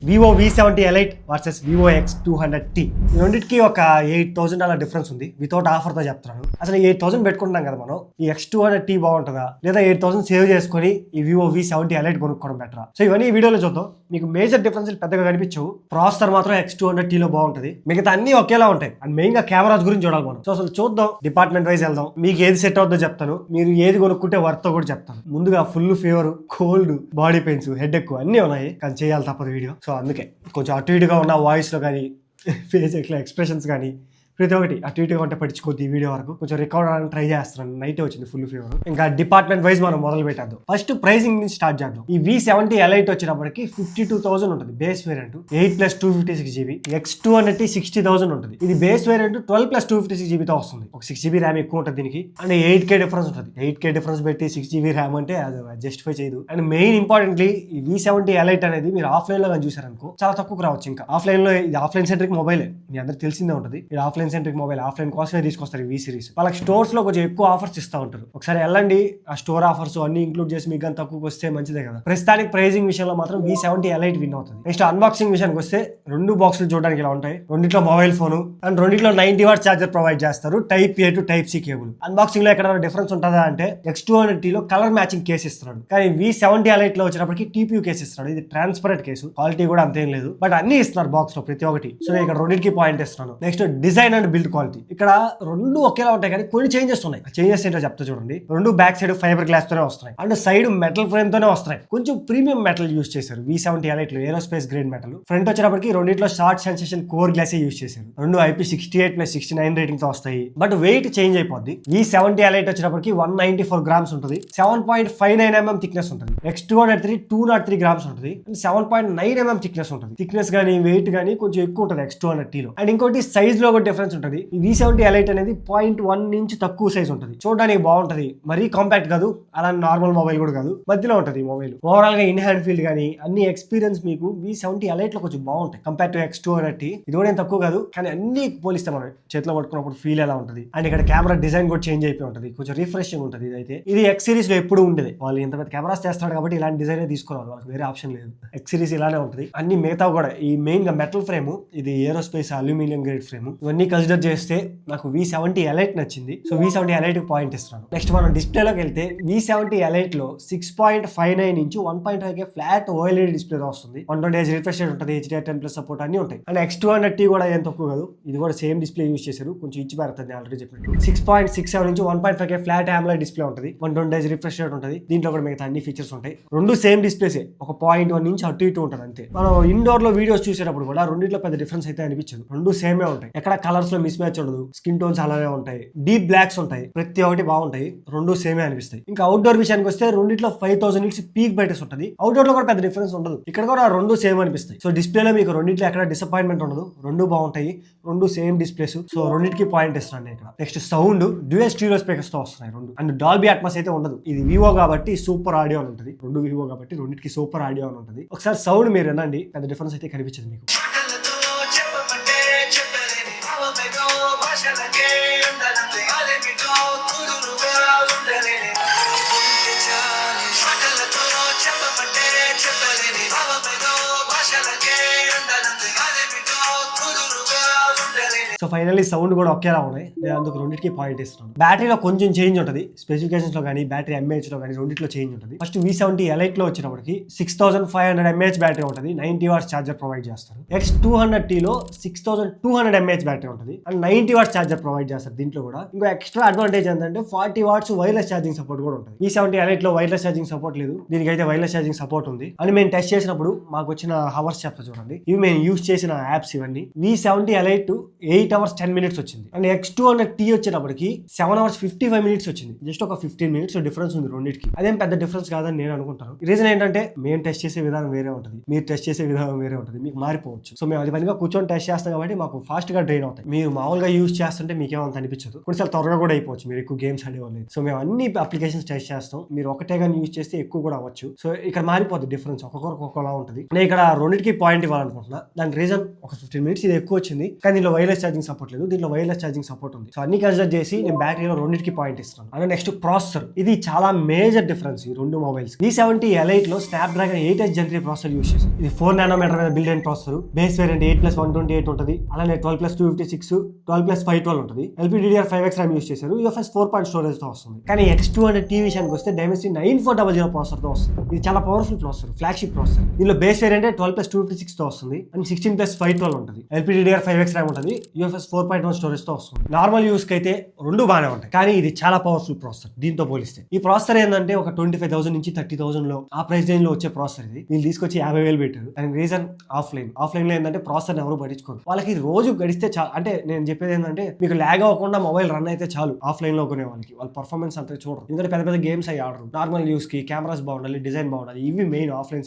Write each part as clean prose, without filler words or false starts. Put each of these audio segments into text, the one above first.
Vivo V70 elite versus Vivo X200T. ఈ రెండింటికి ఒక $8,000 డిఫరెన్స్ ఉంది. వితౌట్ ఆఫర్తో చెప్తున్నాను. అసలు 8,000 పెట్టుకుంటాం కదా మనం, ఈ X200T బాగుంటుందా లేదా 8,000 సేవ్ చేసుకుని ఈ వివో V70 ఎలైట్ కొనుక్కోవడం బెటరా? సో ఇవన్నీ ఈ వీడియోలో చూద్దాం. మీకు మేజర్ డిఫరెన్స్ పెద్దగా కనిపించవు. ప్రాసెసర్ మాత్రం X200T లో బాగుంటుంది, మిగతా అన్ని ఒకేలా ఉంటాయి. అండ్ మెయిన్ గా కెమెరాస్ గురించి చూడాలి మనం. సో అసలు చూద్దాం, డిపార్ట్మెంట్ వైజ్ వెళ్దాం. మీకు ఏది సెట్ అవుతుందో చెప్తాను, మీరు ఏది కొనుక్కుంటే వర్త్ కూడా చెప్తాను. ముందుగా full fever, cold, body pains, head ఎక్కువ అన్నీ ఉన్నాయి, కానీ చేయాలి తప్పదు వీడియో. సో అందుకే కొంచెం అటు ఇటుగా ఉన్న వాయిస్లో కానీ ఫేస్ ఎక్స్ప్రెషన్స్ కానీ ప్రతి ఒక్కటి అటు ఇటుగా ఉంటే పట్టించుకోద్ది. ఈ వీడియో వరకు కొంచెం రికవర్ అవ్వడానికి ట్రై చేస్తున్నాను. నైటే వచ్చింది ఫుల్ ఫీవర్. ఇంకా డిపార్ట్మెంట్ వైజ్ మనం మొదలు పెట్టేద్దాం. ఫస్ట్ ప్రైసింగ్ నుంచి స్టార్ట్ చేద్దాం. ఈ V70 ఎలైట్ వచ్చినప్పటికి 52,000 ఉంటుంది బేస్ వేరియంట్, 8+256GB. X200T 60,000 ఉంటుంది. ఇది బేస్ వేరియంట్ 12+256GB తో వస్తుంది. ఒక 6GB ర్యామ్ ఎక్కువ ఉంటుంది దీనికి. అండ్ 8K డిఫరెన్స్ ఉంటుంది. 8K డిఫరెన్స్ పెట్టి 6GB ర్యామ్ అంటే అది జస్టిఫై చేయదు. అండ్ మెయిన్ ఇంపార్టెంట్లీ ఈ V70 ఎలైట్ అనేది మీరు ఆఫ్లైన్ లో కానీ చూసారనుకో చాలా తక్కువ రావచ్చు. ఇంకా ఆఫ్లైన్ లో ఇది ఆఫ్లైన్ సెంట్రిక్ మొబైల్, మీ అందరికి తెలిసిందే ఉంటుంది. ఇది ఆఫ్లైన్ సెంట్రిక్ మొబైల్, ఆఫ్లైన్ కోసమే తీసుకొస్తారు ఈ సిరీస్. వాళ్ళకి స్టోర్స్ లో కొంచెం ఎక్కువ ఆఫర్స్ ఇస్తూ ఉంటారు. ఒకసారి వెళ్ళండి, ఆ స్టోర్ ఆఫర్స్ అన్ని ఇంక్లూడ్ చేసి మీకు తక్కువకి వస్తే మంచిదే కదా. ప్రస్తుతానికి ప్రైజింగ్ విషయంలో మాత్రం V70 ఎలైట్ విన్ అవుతుంది. నెక్స్ట్ అన్బాక్సింగ్ విషయానికి వస్తే 2 బాక్సులు చూడడానికి ఇలా ఉంటాయి. రెండిట్లో మొబైల్ ఫోన్ అండ్ రెండిట్లో 90W ఛార్జర్ ప్రొవైడ్ చేస్తారు. Type A to Type C cable. Unboxing లో ఎక్కడ డిఫరెన్స్ ఉంటుందా అంటే X200T లో కలర్ మ్యాచింగ్ కేసు ఇస్తున్నాడు, కానీ V70 ఎలైట్ లో వచ్చినప్పటికి TPU కేసు ఇస్తున్నాడు. ఇది ట్రాన్స్పరెంట్ కేసు, క్వాలిటీ కూడా అంతేం లేదు, బట్ అన్ని ఇస్తున్నారు బాక్స్ లో ప్రతి ఒక్కటి. సో ఇక్కడ రెండింటికి పాయింట్ ఇస్తున్నాను. Next design and build quality. ఇక్కడ రెండు ఒకేలా ఉంటాయి, కానీ కొన్ని చేంజెస్ ఉన్నాయి. చేంజెస్ ఏంటో చెప్తా చూడండి. రెండు బ్యాక్ సైడ్ ఫైబర్ గ్లాస్ తోనే వస్తాయి, అండ్ సైడ్ మెటల్ ఫ్రేమ్ తోనే వస్తాయి. కొంచెం ప్రీమియం మెటల్ యూస్ చేశారు V70 ఎలైట్ లో, ఏరోస్పేస్ గ్రేడ్ మెటల్. ఫ్రంట్ వచ్చినప్పటికి రెండింటిలో short sensation core glass use చేశారు. రెండు IP68+69 రేటింగ్ తో వస్తాయి, బట్ వెయిట్ చేంజ్ అయిపోద్ది. V70 ఎలైట్ వచ్చినప్పటికి 194 grams ఉంటుంది. 7.59 mm థిక్నెస్ ఉంటుంది. X203 203 grams ఉంటుంది, అండ్ 7.9 mm థిక్నెస్ ఉంటుంది. థిక్నెస్ గానీ వెయిట్ గానీ కొంచెం ఎక్కువ ఉంటుంది X200T లో. అండ్ ఇంకోటి సైజ్ లో ఒక డిఫరెన్స్ ఉంటుంది. V70 ఎలైట్ అనేది 0.1 ఇంచ్ తక్కువ సైజ్ ఉంటుంది. చూడడానికి బాగుంటది, మరీ కాంపాక్ట్ కాదు, అలా నార్మల్ మొబైల్ కూడా కాదు, మధ్యలో ఉంటుంది మొబైల్. ఓవరాల్ గా ఇన్ హ్యాండ్ ఫీల్డ్ కానీ అన్ని ఎక్స్పీరియన్స్ మీకు V70 ఎలైట్ లో కొంచెం బాగుంటాయి కంపేర్ టు X200T. ఇది కూడా ఏం తక్కువ కాదు, కానీ అన్ని పోలిస్తే మనం చేతిలో పట్టుకున్నప్పుడు ఫీల్ ఎలా ఉంటుంది. అండ్ ఇక్కడ కెమెరా డిజైన్ కూడా చేంజ్ అయిపోయి ఉంటుంది, కొంచెం రిఫ్రెషింగ్ ఉంటుంది. ఇది X సిరీస్ లో ఎప్పుడు ఉండేది. వాళ్ళు ఇంత పెద్ద కెమెరాస్ చేస్తున్నాడు కాబట్టి ఇలాంటి డిజైన్ తీసుకోవాలి, వాళ్ళకి వేరే ఆప్షన్ లేదు. X సిరీస్ ఇలానే ఉంటుంది. అన్ని మిగతా కూడా ఈ మెయిన్ గా మెటల్ ఫ్రేమ్, ఇది ఏరోస్పేస్ అల్యూమినియం గ్రేడ్ ఫ్రేమ్, ఇవన్నీ కన్సిడర్ చేస్తే నాకు V70 ఎలైట్ నచ్చింది. సో V70 ఎలైట్ పాయింట్ ఇస్తున్నాను. నెక్స్ట్ మనం డిస్ప్లేలోకి వెళ్తే V70 ఎలైట్ లో 6.59 inch 1.5K flat OLED display వస్తుంది. 120Hz రిఫ్రెష్ రేట్ ఉంటుంది, HDR10+ సపోర్ట్ అన్ని ఉంటాయి. అండ్ X200T కూడా ఏం తక్కువ కాదు, ఇది కూడా సేమ్ డిస్ప్లే యూస్ చేశారు, కొంచెం ఇచ్చి పెడుతుంది ఆల్రెడీ చెప్పినట్టు. 6.67 inch 1.5K flat AMOLED display ఉంటుంది, 120Hz రిఫ్రెష్ రేట్ ఉంటుంది. దీంట్లో కూడా మిగతా అన్ని ఫీచర్స్ ఉంటాయి. రెండు సేమ్ డిస్ప్లేసే, ఒక 0.1 ఇంచ్ అటు ఇటు ఉంటుంది అంతే. మనం ఇండోర్ లో వీడియోస్ చూసేటప్పుడు కూడా రెండిట్లో పెద్ద డిఫరెన్స్ అయితే అనిపించదు, రెండు సేమే ఉంటాయి. ఎక్కడ కలర్స్ లో మిస్ మ్యాచ్ ఉండదు, స్కిన్ టోన్స్ అలానే ఉంటాయి, డీప్ బ్లాక్స్ ఉంటాయి, ప్రతి ఒక్కటి బాగుంటాయి, రెండు సేమే అనిపిస్తాయి. ఇంకా అవుట్డోర్ విషయానికి వస్తే రెండిట్లో 5000 నిట్స్ పీక్ బ్రైట్నెస్ ఉంటుంది. అవుట్డోర్ లో కూడా పెద్ద డిఫరెన్స్ ఉండదు, ఇక్కడ కూడా రెండు సేమ్ అనిపిస్తాయి. సో డిస్ప్లేలో మీకు రెండిట్లో ఎక్కడ డిసప్పాయింట్మెంట్ ఉండదు, రెండు బాగుంటాయి, రెండు సేమ్ డిస్ప్లేస్. సో రెండింటికి పాయింట్ ఇస్తున్నాను ఇక్కడ. Next sound dual stereo speakers తో వస్తున్నాయి రెండు, అండ్ డాల్బీ అట్మాస్ అయితే ఉండదు. ఇది వివో కాబట్టి సూపర్ ఆడియో అని ఉంటుంది, రెండు వివో కాబట్టి రెండింటికి సూపర్ ఆడియో అని ఉంటుంది. ఒకసారి సౌండ్ మీరు వినండి, పెద్ద డిఫరెన్స్ అయితే కనిపించదు మీకు. సో ఫైనల్లీ సౌండ్ కూడా ఒకేలా ఉన్నాయి, నేను అందుకు రెండింటికి పాయింట్ ఇస్తున్నాను. బ్యాటరీలో కొంచెం చేంజ్ ఉంటుంది, స్పెసిఫికేషన్స్ లో కానీ బ్యాటరీ MAH లో కానీ రెండింటిలో చేంజ్ ఉంటుంది. ఫస్ట్ V70 ఎలైట్ లో వచ్చినప్పటికి 6500 mAh బ్యాటరీ ఉంటుంది, 90W ఛార్జర్ ప్రొవైడ్ చేస్తారు. X200T లో 6200 mAh బ్యాటరీ ఉంటుంది, అండ్ 90W ఛార్జర్ ప్రొవైడ్ చేస్తారు. దీంట్లో కూడా ఇంకో ఎక్స్ట్రా అడ్వాంటేజ్ ఏంటంటే 40W వైర్లెస్ ఛార్జింగ్ సపోర్ట్ కూడా ఉంటుంది. V70 ఎలైట్ లో వైర్లెస్ ఛార్జింగ్ సపోర్ట్ లేదు, దీనికైతే వైర్లెస్ ఛార్జింగ్ సపోర్ట్ ఉంది. అని మేము టెస్ట్ చేసినప్పుడు మాకు వచ్చిన హవర్స్ చెప్తా చూడండి, ఇవి మేము యూస్ చేసిన యాప్స్ ఇవన్నీ. V70 ఎలైట్ 8 hours 10 minutes వచ్చింది, అండ్ X200T వచ్చేటప్పటికి 7 hours 55 minutes వచ్చింది. జస్ట్ ఒక 15 minutes డిఫరెన్స్ ఉంది రెండింటికి. అదేం పెద్ద డిఫరెన్స్ కాదని నేను అనుకుంటాను. రీజన్ ఏంటంటే మేము టెస్ట్ చేసే విధానం వేరే ఉంటుంది, మీరు టెస్ట్ చేసే విధానం వేరే ఉంటుంది, మీకు మారిపోవచ్చు. సో మేము అది పనిగా కూర్చొని టెస్ట్ చేస్తాం కాబట్టి మాకు ఫాస్ట్ గా డ్రైన్ అవుతాయి. మీరు మామూలుగా యూస్ చేస్తుంటే మీకేమంత అనిపించదు, కొన్నిసార్లు త్వరగా కూడా అయిపోవచ్చు మీరు ఎక్కువ గేమ్స్ ఆడేవాళ్ళు. సో మేము అన్ని అప్లికేషన్స్ టెస్ట్ చేస్తాం, మీరు ఒకటే కానీ యూస్ చేస్తే ఎక్కువ కూడా అవ్వచ్చు. సో ఇక్కడ మారిపోతుంది డిఫరెన్స్, ఒక్కొక్కరికి ఒక్కొక్కలా ఉంటుంది. నేను ఇక్కడ రెండింటికి పాయింట్ ఇవ్వాలనుకుంటున్నా. దాని రీజన్ ఒక 15 minutes ఇది ఎక్కువ వచ్చింది, కానీ దీనిలో వైర్లెస్ ఛార్జింగ్ ఛార్జింగ్ సపోర్ట్ లేదు, దీంట్లో వైర్లెస్ ఛార్జింగ్ సపోర్ట్ ఉంది. సో అన్ని కన్సిడర్ చేసి నేను బ్యాటరీలో రెండింటికి పాయింట్ ఇస్తున్నాను. అండ్ నెక్స్ట్ ప్రాసెసర్, ఇది చాలా మేజర్ డిఫరెన్స్ ఈ రెండు మొబైల్స్. V70 Lite లో Snapdragon 8H Gen 3 processor use చేసి, ఇది 4 nm మీద బిల్డ్ అయిన ప్రాసెసర్. బేస్ వేరియంట్ 8+128 ఉంటుంది, అలానే 12+256, 12+512 ఉంటుంది. LPDDR5X RAM యూస్ చేశారు, UFS 4 స్టోరేజ్ తో వస్తుంది. కానీ X200T విషయానికి వస్తే Dimensity 9400 ప్రాసెసర్ తో వస్తుంది. ఇది చాలా పవర్ఫుల్ ప్రాసెసర్, ఫ్లాగ్షిప్ ప్రాసెసర్. దీనిలో బేస్ వేరియంట్ 12+256 తో వస్తుంది అండ్ 16+512 ఉంటుంది. LPDDR5X RAM ఉంటుంది, UFS 4.1 స్టోరేజ్ తో వస్తుంది. నార్మల్ యూస్ కి అయితే రెండు బాగానే ఉంటాయి, కానీ ఇది చాలా పవర్ఫుల్ ప్రాసెసర్ దీంతో పోలిస్తే. ఈ ప్రాసెసర్ ఏంటంటే ఒక 25,000 నుంచి 30,000 లో ఆ ప్రైస్ రేంజ్ లో వచ్చే ప్రాసెసర్ ఇది. వీళ్ళు తీసుకొచ్చి 50,000 పెట్టారు. దానికి రీజన్ ఆఫ్లైన్ లో ఏంటంటే ప్రాసెసర్ ఎవరు పట్టించుకోరు. వాళ్ళకి రోజు గడిస్తే చాలు. అంటే నేను చెప్పేది ఏంటంటే మీకు లాగ్ అవ్వకుండా మొబైల్ రన్ అయితే చాలు. ఆఫ్లైన్ లో కొనే వాళ్ళకి వాళ్ళ పర్ఫార్మెన్స్ అంతా చూడరు, ఎందుకంటే పెద్ద పెద్ద గేమ్స్ అయ్యి ఆడరు. నార్మల్ యూస్ కి కెమెరాస్ బాగుండాలి, డిజైన్ బాగుండాలి, ఇవి మెయిన్ ఆఫ్లైన్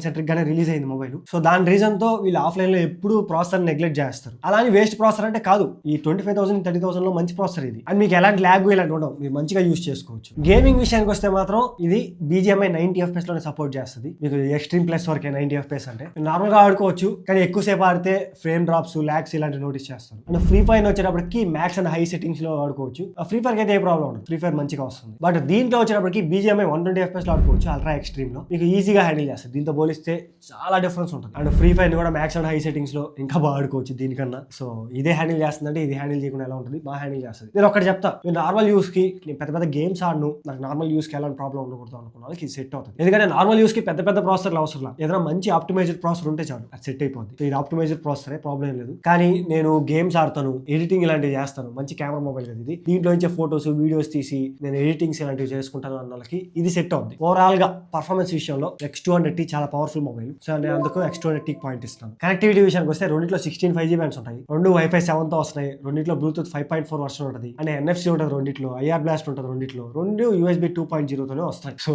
సెంట్రిక్ గానే రిలీజ్ అయింది మొబైల్. సో దాని రీజన్ తో వీళ్ళు ఆఫ్లైన్ లో ఎప్పుడు ప్రాసెసర్ నెగ్లెక్ట్ చేస్తారు. అలానే వేస్ట్ ప్రాసెసర్ అంటే కాదు, ఈ 25,000 30,000 లో మంచి ప్రాసెసర్ ఇది. అండ్ మీకు ఎలాంటి ల్యాగ్ ఇలాంటి ఉండవు, మీరు మంచిగా యూస్ చేసుకోవచ్చు. గేమింగ్ విషయానికి వస్తే మాత్రం ఇది BGMI 90 FPS లోనే సపోర్ట్ చేస్తుంది. మీకు ఎక్స్ట్రీమ్ ప్లస్ వరకే 90 FPS అంటే నార్మల్ గా ఆడుకోవచ్చు, కానీ ఎక్కువసేపు ఆడితే ఫ్రేమ్ డ్రాప్స్, లాగ్స్ ఇలాంటి నోటీస్ చేస్తారు. అండ్ ఫ్రీ ఫైర్ వచ్చేటప్పటికి మ్యాక్స్ అండ్ హై సెట్టింగ్స్ లో ఆడుకోవచ్చు. ఫ్రీ ఫైర్ అయితే ఏ ప్రాబ్లం ఉండదు, ఫ్రీ ఫైర్ మంచిగా వస్తుంది. బట్ దీంట్లో వచ్చేటప్పటికి BGMI 120 FPS లో ఆడుకోవచ్చు, అల్ట్రా ఎక్స్ట్రీమ్ లో మీకు ఈజీగా హ్యాండిల్ చేస్తారు. దీంతో పోలిస్తే చాలా డిఫరెన్స్ ఉంటుంది. అండ్ ఫ్రీ ఫైర్ కూడా మ్యాక్స్ అండ్ హై సెట్టింగ్స్ లో ఇంకా బాగా ఆడుకోవచ్చు దీనికన్నా. సో ఇదే హ్యాండిల్ చేస్తుందంటే ఇది హ్యాండిల్ చేయకుండా ఎలా ఉంటుంది, బాగా హ్యాండిల్ చేస్తుంది. నేను ఒకటి చెప్తా, నేను నార్మల్ యూస్ కి నేను పెద్ద పెద్ద గేమ్స్ ఆడను, నాకు నార్మల్ యూస్ కి ఎలాంటి ప్రాబ్లం ఉండకూడదు అనుకున్న వాళ్ళకి ఇది సెట్ అవుతుంది. ఎందుకంటే నార్మల్ యూస్ కి పెద్ద పెద్ద ప్రాసెసర్లు అవసరం, ఏదైనా మంచి ఆప్టిమైజ్డ్ ప్రాసెసర్ ఉంటే చాలు, అది సెట్ అయిపోతుంది. ఇది ఆప్టిమైజ్డ్ ప్రాసెసరే, ప్రాబ్లం లేదు. కానీ నేను గేమ్స్ ఆడతాను, ఎడిటింగ్ ఇలాంటివి చేస్తాను, మంచి కెమెరా మొబైల్ కదా ఇది, దీంట్లో నుంచి ఫోటోస్ వీడియోస్ తీసి నేను ఎడిటింగ్స్ ఇలాంటివి చేసుకుంటాను అన్న వాళ్ళకి ఇది సెట్ అవుతుంది. ఓవరాల్ గా పర్ఫార్మెన్స్ విషయంలో X200T చాలా పవర్ఫుల్ మొబైల్. సో నేను అందుకు X200T పాయింట్ ఇస్తాను. కనెక్టివిటీ విషయానికి వస్తే రెండిట్లో 16 5G బ్యాండ్స్ ఉంటాయి, రెండు Wi-Fi 7 తో వస్తాయి, రెండిట్లో బ్లూటూత్ 5.4 వర్షన్ ఉంటుంది, అండ్ NFC ఉంటుంది రెండిట్లో, IR బ్లాస్ట్ ఉంటుంది రెండిట్లో, రెండు USB 2.0 తోనే వస్తాయి. సో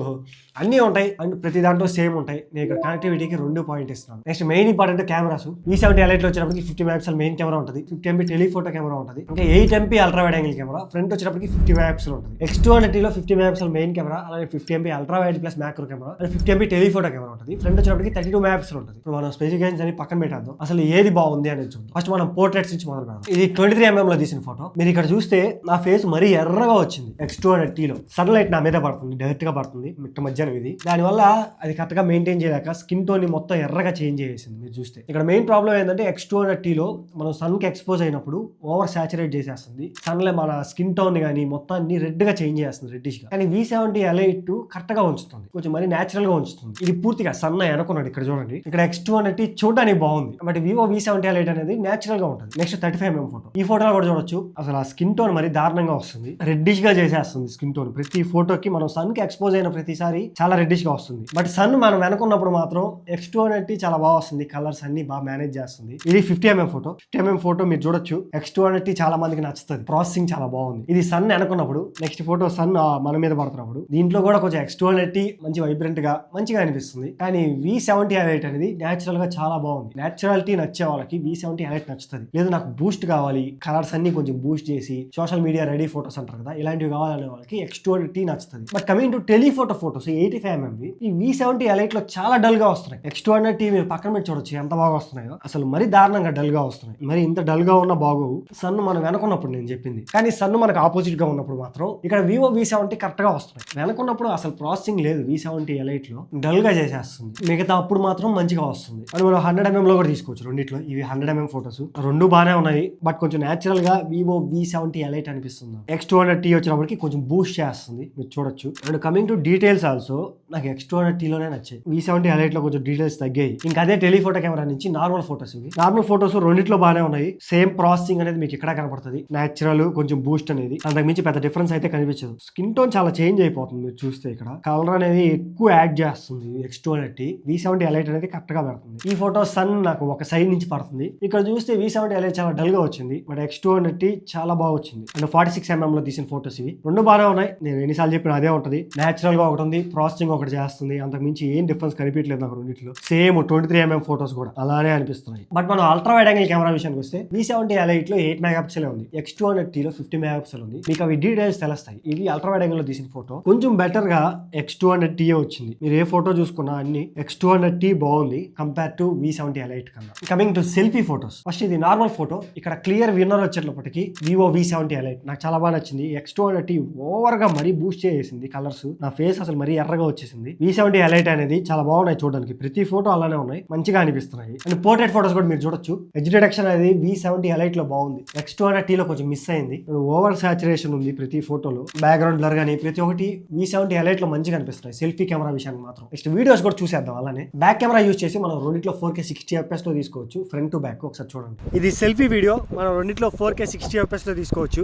అన్ని ఉంటాయి అండ్ ప్రతి దాంట్లో సేమ్ ఉంటాయి. నేను ఇక్కడ కనెక్టివిటీకి 2 పాయింట్ ఇస్తాను. Next main important cameras. V70 Lite లో వచ్చేటప్పటికి 50 MP మెయిన్ కెమెరా ఉంటుంది, 50 MP టెలిఫోటో కెమెరా ఉంటుంది, ఇంకా 8 MP ultra wide angle camera. Front వచ్చేటప్పటికి 50 MP ఉంటుంది. X200T లో 50 MP మెయిన్ కెమెరా, అలాగే 50 MP ultra wide plus macro camera, and 50 MP telephoto camera ఉంటుంది. ఫ్రంట్ వచ్చేటప్పటికి 32 MP ఉంటుంది. ఇప్పుడు మనం స్పెసిఫికేషన్స్ అని పక్కన పెట్టేద్దాం, అసలు ఏది బాగుంది అనేది చూద్దాం. ఫస్ట్ మనం పోర్ట్రేట్స్ నుంచి మొదలు పెడదాం. ఇది 23 mm లో తీసిన ఫోటో. మీరు ఇక్కడ చూస్తే నా ఫేస్ మరీ ఎర్రగా వచ్చింది. X200T లో సన్లైట్ నా మీద పడుతుంది, డైరెక్ట్ గా పడుతుంది మిట్ట మధ్యాహ్నం ఇది. దానివల్ల అది కరెక్ట్ గా మెయింటైన్ చేయలేక స్కిన్ టోన్ ని మొత్తం ఎర్రగా చేంజ్ చేసేసింది. మీరు చూస్తే ఇక్కడ మెయిన్ ప్రాబ్లం ఏంటంటే X200T లో మనం సన్ కి ఎక్స్పోజ్ అయినప్పుడు ఓవర్ సాచురేట్ చేసేస్తుంది. సన్ లో మన స్కిన్ టోన్ కానీ మొత్తాన్ని రెడ్ గా చేంజ్ చేస్తుంది, రెడ్డిష్ గా. కానీ V70 Lite కరెక్ట్ గా ఉంచుతుంది, కొంచెం మరి నేచురల్ గా ఉంచుతుంది. ఇది పూర్తిగా సన్ అనుకున్నాడు. ఇక్కడ చూడండి, ఇక్కడ X200T చూడడానికి బాగుంది, బట్ Vivo V70 Lite అనేది నేచురల్ గా ఉంటుంది. Next 35 mm photo. ఈ ఫోటోలో కూడా చూడొచ్చు, అసలు ఆ స్కిన్ టోన్ మరి దారుణంగా వస్తుంది, రెడ్డిష్ గా చేసేస్తుంది స్కిన్ టోన్. ప్రతి ఫోటోకి మనం సన్ కి ఎక్స్పోజ్ అయిన ప్రతిసారి చాలా రెడ్డిష్ గా వస్తుంది. బట్ సన్ మనం వెనుకున్నప్పుడు మాత్రం X200T చాలా బాగా వస్తుంది, కలర్స్ అన్ని బాగా మేనేజ్ చేస్తుంది. ఇది 50 mm ఫోటో. 50 mm ఫోటో మీరు చూడొచ్చు. X200T చాలా మందికి నచ్చుతుంది, ప్రాసెసింగ్ చాలా బాగుంది. ఇది సన్ వెనుకున్నప్పుడు. నెక్స్ట్ ఫోటో సన్ మన మీద పడుతున్నప్పుడు. దీంట్లో కూడా కొంచెం X200T మంచి వైబ్రెంట్ గా మంచిగా అనిపిస్తుంది. కానీ V70 Lite అనేది నేచురల్ గా చాలా బాగుంది. నేచురాలిటీ నచ్చే వాళ్ళకి V70 Lite నచ్చుతుంది. లేదు నాకు బూస్ట్ కావాలి, కలర్స్ అన్ని కొంచెం బూస్ట్ చేసి సోషల్ మీడియా రెడీ ఫోటోస్ అంటారు కదా, ఇలాంటివి కావాలనే వాళ్ళకి X200T నచ్చుతుంది. But coming to telephoto photos 85 mm ఈ V70 Lite లో చాలా డల్ గా వస్తున్నాయి. X200T మీరు పక్కన పెట్టి చూడొచ్చు ఎంత బాగా వస్తున్నాయో, అసలు మరీ దారుణంగా డల్ గా వస్తున్నాయి. మరి ఇంత డల్ గా ఉన్న బాగోవు సన్ మనం వెనుకున్నప్పుడు నేను చెప్పింది. కానీ సన్ మనకు ఆపోజిట్ గా ఉన్నప్పుడు మాత్రం ఇక్కడ Vivo V70 కరెక్ట్ గా వస్తున్నాయి. వెనుకున్నప్పుడు అసలు ప్రాసెసింగ్ లేదు V70 Lite లో, డల్ గా చేసేస్తుంది. మిగతా అప్పుడు మాత్రం మంచిగా వస్తుంది. అని మనం 100 mm లో కూడా తీసుకోవచ్చు. రెండిట్లో ఇవి 100 mm ఫోటోస్, రెండు బాగానే ఉన్నాయి. బట్ కొంచెం నేచురల్ గా Vivo V70 Lite అనిపిస్తుంది. X200T వచ్చినప్పటికి కొంచెం బూస్ట్ చేస్తుంది, మీరు చూడొచ్చు. And coming to details also నాకు X200T లోనే నచ్చాయి. V70 Lite లో కొంచెం డీటెయిల్స్ తగ్గాయి. ఇంకా అదే టెలిఫోటో కెమెరా నుంచి నార్మల్ ఫోటోస్, ఇవి నార్మల్ ఫోటోస్ రెండిట్లో బాగానే ఉన్నాయి. సేమ్ ప్రాసెసింగ్ అనేది మీకు ఇక్కడ కనపడుతుంది, నేచురల్ కొంచెం బూస్ట్ అనేది. అంతకు మించి పెద్ద డిఫరెన్స్ అయితే కనిపించదు. స్కిన్ టోన్ చాలా చేంజ్ అయిపోతుంది, మీరు చూస్తే ఇక్కడ కలర్ అనేది ఎక్కువ యాడ్ చేస్తుంది X200T. V70 Lite అనేది కరెక్ట్ గా పెడుతుంది. ఈ ఫోటో సన్ నాకు ఒక సైడ్ నుంచి పడుతుంది. ఇక్కడ చూస్తే V70 Lite చాలా డల్ గా వచ్చింది, బట్ X200T చాలా బాగా వచ్చింది. అండ్ 46 mm లో తీసిన ఫోటోస్ ఇవి రెండు బాగా ఉన్నాయి. నేను ఎన్నిసార్లు చెప్పిన అదే ఉంటుంది, నేచురల్ గా ఒకటి ఉంది, ప్రాసెసింగ్ ఒకటి చేస్తుంది. అంతకు మించి ఏం డిఫరెన్స్ కనిపించలేదు నాకు రెండింటిలో. సేమ్ 23 mm ఫోటోస్ కూడా అలానే అనిపిస్తున్నాయి. బట్ మనం అల్ట్రా వైడ్ యాంగిల్ కెమెరా విషయానికి వస్తే V70 Lite లో 8 MP ఉంది, X200T లో 50 MP ఉంది. మీకు అవి డీటెయిల్స్ తెలుస్తాయి. ఇది అల్ట్రా వైడ్ యాంగిల్ లో తీసిన ఫోటో. కొంచెం బెటర్ గా X200T వచ్చింది. మీరు ఏ ఫోటో చూసుకున్నా అన్ని X200T బాగుంది కంపేర్ టు V70 Lite కన్నా. Coming to selfie photos. First ఇది నార్మల్ ఫోటో. ఫోటో. ఇక్కడ క్లియర్ విన్నర్ వచ్చేటప్పటికి వివో V70 ఎలైట్ నాకు చాలా బాగా నచ్చింది. X200T ఓవర్ గా మరీ బూస్ట్ చేసింది కలర్స్, నా ఫేస్ అసలు మరీ ఎర్రగా వచ్చేసింది. V70 ఎలైట్ అనేది చాలా బాగున్నాయి చూడడానికి, ప్రతి ఫోటో అలానే ఉన్నాయి, మంచిగా అనిపిస్తున్నాయి. అండ్ పోర్ట్రేట్ ఫోటోస్ కూడా మీరు చూడొచ్చు. ఎడ్జ్ డిటెక్షన్ అనేది V70 ఎలైట్ లో బాగుంది, X200T లో కొంచెం మిస్ అయింది. ఓవర్ సాచురేషన్ ఉంది ప్రతి ఫోటోలో, బ్యాక్గ్రౌండ్ బ్లర్ గానీ ప్రతి ఒక్కటి V70 ఎలైట్ లో మంచిగా అనిపిస్తున్నాయి. సెల్ఫీ కెమెరా విషయానికి మాత్రం నెక్స్ట్ వీడియోస్ కూడా చూసేద్దాం. అలానే బ్యాక్ కెమెరా యూజ్ చేసి మనం రెండిట్లో 4K 60 FPS లో తీసుకోవచ్చు, ఫ్రంట్ టు బ్యాక్. ఒకసారి చూడండి, ఇది సెల్ఫీ వీడియో, మనం రెండిట్లో 4K 60 FPS లో తీసుకోవచ్చు.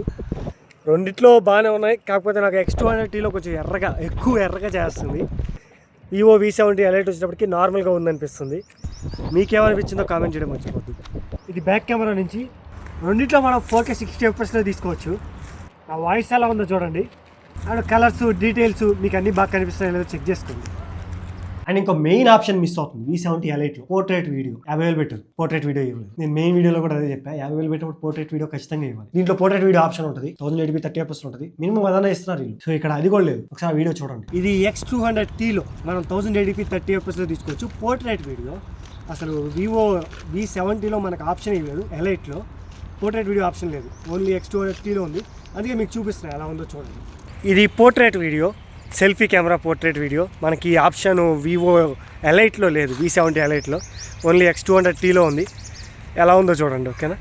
రెండిట్లో బాగానే ఉన్నాయి, కాకపోతే నాకు X200Tలో కొంచెం ఎక్కువ ఎర్రగా చేస్తుంది. వివో V70 ఎలైట్ వచ్చేటప్పటికి నార్మల్గా ఉందనిపిస్తుంది. మీకేమనిపించిందో కామెంట్ చేయడం మర్చిపోద్దు. ఇది బ్యాక్ కెమెరా నుంచి రెండిట్లో మనం 4K 60 FPSలో తీసుకోవచ్చు. నా వాయిస్ ఎలా ఉందో చూడండి, అండ్ కలర్స్ డీటెయిల్స్ మీకు అన్నీ బాగా కనిపిస్తాయో లేదో చెక్ చేసుకోండి. అండ్ ఇంకో మెయిన్ ఆప్షన్ మిస్ అవుతుంది V70 ఎలైట్లో, పోర్ట్రేట్ వీడియో. 50,000 పెట్టారు, పోర్ట్రేట్ వీడియో ఇవ్వలేదు. నేను మెయిన్ వీడియోలో కూడా అదే చెప్పా, 50,000 పెట్టినప్పుడు పోర్ట్రేట్ వీడియో ఖచ్చితంగా ఇవ్వాలి. దీంట్లో పోర్ట్రేట్ వీడియో ఆప్షన్ ఉంటుంది, 1080p 30 FPS ఉంటుంది, మినిమం అదన్నా ఇస్తున్నారు వీళ్ళు. సో ఇక్కడ అది కూడా లేదు, ఒకసారి వీడియో చూడండి. ఇది X200Tలో మనం 1080p 30 FPSలో తీసుకోవచ్చు పోర్ట్రేట్ వీడియో. అసలు వివో V70లో మనకు ఆప్షన్ ఇవ్వలేదు, ఎలైట్లో పోర్ట్రేట్ వీడియో ఆప్షన్ లేదు, ఓన్లీ X200Tలో ఉంది. అందుకే మీకు చూపిస్తున్నాయి ఎలా ఉందో చూడండి. ఇది portrait video, selfie camera portrait video. మనకి ఆప్షన్ వివో ఎలైట్లో లేదు, V70 ఎలైట్లో ఓన్లీ X200Tలో ఉంది. ఎలా ఉందో చూడండి, ఓకేనా.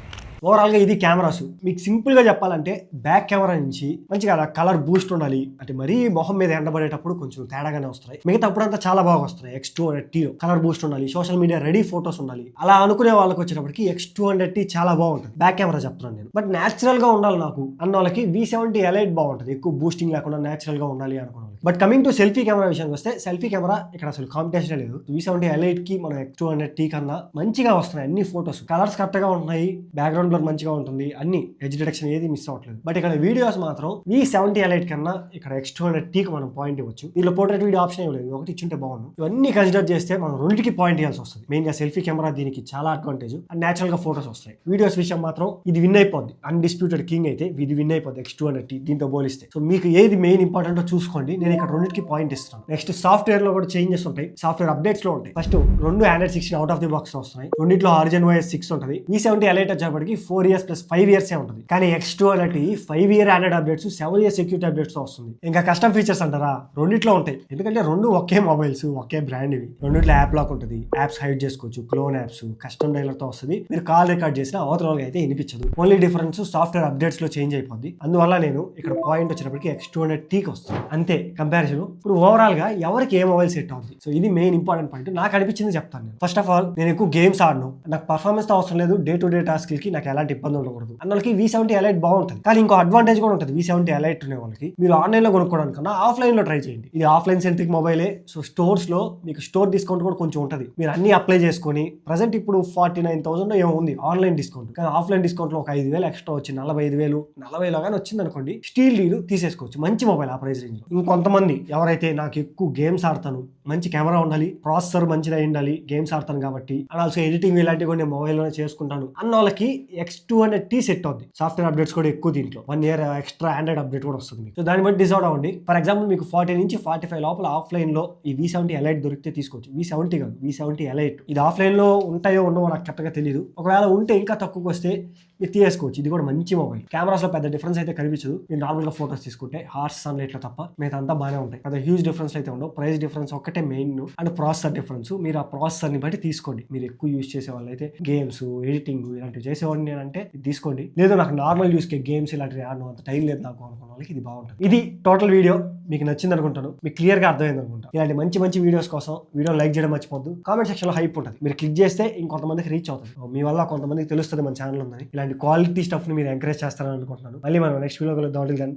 ఓవరాల్గా ఇది కెమెరాస్. మీకు సింపుల్గా చెప్పాలంటే బ్యాక్ కెమెరా నుంచి మంచిగా కలర్ బూస్ట్ ఉండాలి, అంటే మరీ మొహం మీద ఎండబడేటప్పుడు కొంచెం తేడాగానే వస్తాయి, మిగతా అప్పుడంతా చాలా బాగా వస్తున్నాయి. X200Tలో కలర్ బూస్ట్ ఉండాలి, సోషల్ మీడియా రెడీ ఫోటోస్ ఉండాలి, అలా అనుకునే వాళ్ళకి వచ్చేటప్పటికి X200T చాలా బాగుంటుంది. బ్యాక్ కెమెరా చెప్తున్నాను నేను, బట్ న్యాచురల్గా ఉండాలి నాకు అన్న వాళ్ళకి V70 ఎలైట్ బాగుంటుంది, ఎక్కువ బూస్టింగ్ లేకుండా న్యాచురల్గా ఉండాలి అనుకున్నాను. But coming to selfie camera విషయానికి వస్తే, సెల్ఫీ కెమెరా ఇక్కడ అసలు కాంపిటీషన్ లేదు. V70 ఎలైట్కి మన X200T కన్నా మంచిగా వస్తున్నాయి అన్ని ఫోటోస్, కలర్స్ కరెక్ట్గా ఉన్నాయి, బ్యాక్గ్రౌండ్ బ్లర్ మంచిగా ఉంటుంది, అన్ని ఎడ్జ్ డిటెక్షన్ ఏది మిస్ అవ్వట్లేదు. బట్ ఇక్కడ వీడియోస్ మాత్రం V70 ఎలైట్ కన్నా ఇక్కడ X200Tకి మనం పాయింట్ ఇవ్వచ్చు. దీనిలో పోర్ట్రేట్ వీడియో ఆప్షన్ ఏం లేదు, ఒకటి ఇచ్చుంటే బాగుంది. ఇవన్నీ కన్సిడర్ చేస్తే మనం రెండింటికి పాయింట్ ఇవ్వాల్సి వస్తుంది. మెయిన్గా సెల్ఫీ కెమెరా దీనికి చాలా అడ్వాంటేజ్, అండ్ న్యాచురల్ గా ఫోటోస్ వస్తాయి. వీడియోస్ విషయం మాత్రం ఇది విన్ అయిపోద్ది, అన్డిస్ప్యూటెడ్ కింగ్ అయితే ఇది విన్ అయిపోద్ది X200T దీంతో పోలిస్తే. సో మీకు ఏది మెయిన్ ఇంపార్టెంట్ చూసుకోండి, నేను ఇక్కడ రెండింటికి పాయింట్ ఇస్తాను. నెక్స్ట్ సాఫ్ట్వేర్ లో కూడా చేంజెస్ ఉంటాయి, సాఫ్ట్వేర్ అప్డేట్స్ లో ఉంటాయి. ఫస్ట్ రెండు Android 16 out of the box వస్తున్నాయి, రెండిట్లో OriginOS 6 ఉంటుంది. V70 ఎలైట్ వచ్చేప్పటికి 4 years + 5 years ఉంటుంది, కానీ X200T 5 year Android updates, 7 year security updates వస్తుంది. ఇంకా కస్టమ్ ఫీచర్స్ అంటారా, రెండిట్లో ఉంటాయి, ఎందుకంటే రెండు ఒకే మొబైల్స్ ఒకే బ్రాండ్ ఇవి. రెండిట్లో యాప్ లాక్ ఉంటుంది, యాప్స్ హైడ్ చేసుకోవచ్చు, క్లోన్ యాప్స్, కస్టమ్ డైలర్ తో వస్తుంది. మీరు కాల్ రికార్డ్ చేసినా అవతల అయితే వినిపించదు. ఓన్లీ డిఫరెన్స్ సాఫ్ట్వేర్ అప్డేట్స్ లో చేంజ్ అయిపోద్ది. అందువల్ల నేను ఇక్కడ పాయింట్ వచ్చినప్పటికీ X200Tకి వస్తుంది అంతే కంపారిజన్. ఇప్పుడు ఓవరాల్ గా ఎవరికి ఏ మొబైల్ సెట్ అవుతుంది, సో ఇది మెయిన్ ఇంపార్టెంట్ పాయింట్. నాకు అనిపించింది చెప్తాను నేను. ఫస్ట్ ఆఫ్ ఆల్ నేను ఎక్కువ గేమ్స్ ఆడను, నాకు పర్ఫార్మెన్స్ తో అవసరం లేదు, డే టు డే టాస్క్ కి నాకు ఎలాంటి ఇబ్బంది ఉండకూడదు అన్నకి V70 ఎలైట్ బాగుంటుంది. కానీ ఇంకో అడ్వాంటేజ్ కూడా ఉంటుంది V70 ఎలైట్ ఉన్న వాళ్ళకి, మీరు ఆన్లైన్ లో కొనుక్కోవడానికన్నా ఆఫ్లైన్ లో ట్రై చేయండి. ఇది ఆఫ్లైన్ సెంట్రిక్ మొబైలే, సో స్టోర్స్ లో మీకు స్టోర్ డిస్కౌంట్ కూడా కొంచెం ఉంటుంది. మీరు అన్ని అప్లై చేసుకొని ప్రజెంట్ ఇప్పుడు 49,000 ఏమో ఉంది ఆన్లైన్ డిస్కౌంట్, కానీ ఆఫ్లైన్ డిస్కౌంట్ లో ఒక 5,000 ఎక్స్ట్రా వచ్చి 45,000 40,000 కానీ వచ్చింది అనుకోండి, స్టీల్ డీల్ తీసేసుకోవచ్చు. మంచి మొబైల్ ఆ ప్రైస్ రేంజ్ లో. ఇంకొంతమంది ఎవరైతే నాకు ఎక్కువ గేమ్స్ ఆడతాను, మంచి కెమెరా ఉండాలి, ప్రాసెసర్ మంచిగా ఉండాలి, గేమ్స్ ఆడతాను కాబట్టి, అండ్ ఆల్సో ఎడిటింగ్ ఇలాంటివి కూడా నేను మొబైల్లోనే చేసుకుంటాను అన్న వాళ్ళకి X200T సెట్ అవుతుంది. సాఫ్ట్వేర్ అప్డేట్స్ కూడా ఎక్కువ, దీంట్లో 1 year ఎక్స్ట్రా ఆండ్రాయిడ్ అప్డేట్ కూడా వస్తుంది మీకు. సో దాన్ని బట్టి డిసైడ్ అవ్వండి. ఫర్ ఎగ్జాంపుల్ మీకు 40 నుంచి 45 లోపల ఆఫ్లైన్ లో ఈ V70 ఎలైట్ దొరికితే తీసుకోవచ్చు. V70 కాదు, V70 ఎలైట్. ఇది ఆఫ్లైన్ లో ఉంటాయో ఉండవో నాకు కరెక్ట్గా తెలియదు, ఒకవేళ ఉంటే ఇంకా తక్కువకి వస్తే మీరు తీసుకోవచ్చు. ఇది కూడా మంచి మొబైల్, కెమెరాస్ లో పెద్ద డిఫరెన్స్ అయితే కనిపించదు. మీరు నార్మల్ గా ఫోటోస్ తీసుకుంటే హార్స్ సన్లైట్ లో తప్ప మిగతా అంతా బాగానే ఉంటాయి, పెద్ద హ్యూజ్ డిఫరెన్స్ అయితే ఉండవు. ప్రైస్ డిఫరెన్స్ ఒక్కటే మెయిన్, అండ్ ప్రాసెసర్ డిఫరెన్స్. మీరు ఆ ప్రాసెసర్ ని బట్టి తీసుకోండి. మీరు ఎక్కువ యూజ్ చేసే వాళ్ళు అయితే గేమ్స్, ఎడిటింగ్ ఇలాంటివి చేసేవాడిని నేనంటే ఇది తీసుకోండి. లేదు నాకు నార్మల్ యూస్ కే గేమ్స్ ఇలాంటివి ఆడడం అంత టైం లేదు నాకు అనుకున్న వాళ్ళకి ఇది బాగుంటుంది. ఇది టోటల్ వీడియో మీకు నచ్చింది అనుకుంటాను, మీకు క్లియర్ గా అర్థమైంది అనుకుంటాను. ఇలాంటి మంచి మంచి వీడియోస్ కోసం వీడియో లైక్ చేయడం మర్చిపోద్దు. కామెంట్ సెక్షన్ లో హైప్ ఉంటుంది, మీరు క్లిక్ చేస్తే ఇంకొంతమందికి రీచ్ అవుతుంది. మీ వల్ల కొంతమందికి తెలుస్తుంది మన ఛానల్ ఉందని. ఇలాంటి క్వాలిటీ స్టఫ్ ని మీరు ఎంకరేజ్ చేస్తారని అనుకుంటున్నాను. మళ్ళీ మనం నెక్స్ట్ వీడియో కలుద్దాం.